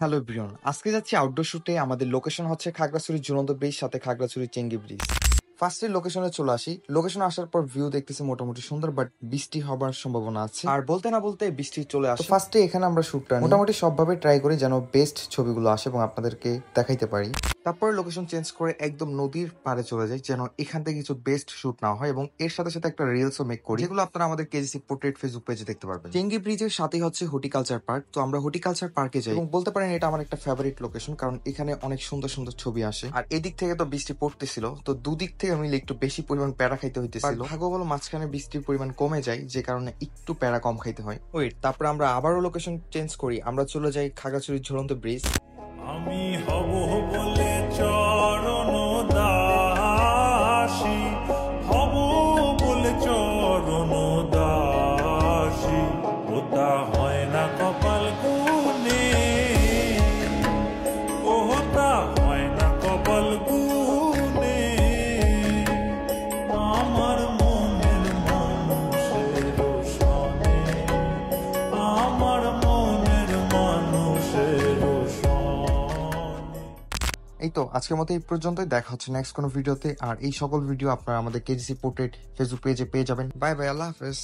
Hello everyone, আজকে যাচ্ছি outdoor শুটে। আমাদের লোকেশন হচ্ছে খাগড়াছড়ি ঝুলন্ত ব্রিজ, সাথে খাগড়াছড়ি চেঙ্গি ব্রিজ। ফার্স্টে লোকেশনে চলে আসি। লোকেশনে আসার পর ভিউ দেখতেছি মোটামুটি সুন্দর, বাট বৃষ্টি হবার সম্ভাবনা আছে। আর বলতে না বলতে বৃষ্টি চলে আসে। ফার্স্টে এখানে আমরা শুটটা মোটামুটি সবভাবে ট্রাই করি যেন বেস্ট ছবিগুলো আসে এবং আপনাদেরকে দেখাইতে পারি। তারপরে লোকেশন চেঞ্জ করে একদম নদীর পাড়ে চলে যাই যেন এখান থেকে কিছু বেস্ট শুট না হয়, এবং এর সাথে সাথে একটা রিলসও মেক করি, যেগুলো আপনারা আমাদের কেজিসি পোর্ট্রেট ফেসবুক পেজে দেখতে পারবেন। চেঙ্গি ব্রিজের সাথেই হচ্ছে হর্টিকালচার পার্ক। তো আমরা হর্টিকালচার পার্কে যাই এবং বলতে পারেন এটা আমার একটা ফেভারিট লোকেশন, কারণ এখানে অনেক সুন্দর সুন্দর ছবি আসে। আর এদিক থেকে তো বৃষ্টি পড়তেছিল, তো দুদিক থেকে মিলে একটু বেশি পরিমাণ প্যারা খাইতে হইতেছিল। ভাগ্য বলো মাঝখানে বৃষ্টির পরিমাণ কমে যায়, যে কারণে একটু প্যারা কম খাইতে হয়। ওয়েট, তারপরে আমরা আবারও লোকেশন চেঞ্জ করি। আমরা চলে যাই খাগড়াছড়ির ঝুলন্ত ব্রিজ। আমি হব বলে চরণ দাসী, হব বলে চরণ দাসী, ওটা হয় না কপাল গুনে, ওটা হয় না কপাল গুনে, আমার মনের মানুষের সনে, আমার মনের মানুষের এই তো আজকের মতো এই পর্যন্তই। দেখা হচ্ছে নেক্সট কোনো ভিডিওতে। আর এই সকল ভিডিও আপনারা আমাদের কেজিসি পোর্ট্রেট ফেসবুক পেজে পেয়ে যাবেন। বাই বাই, আল্লাহ হাফেজ।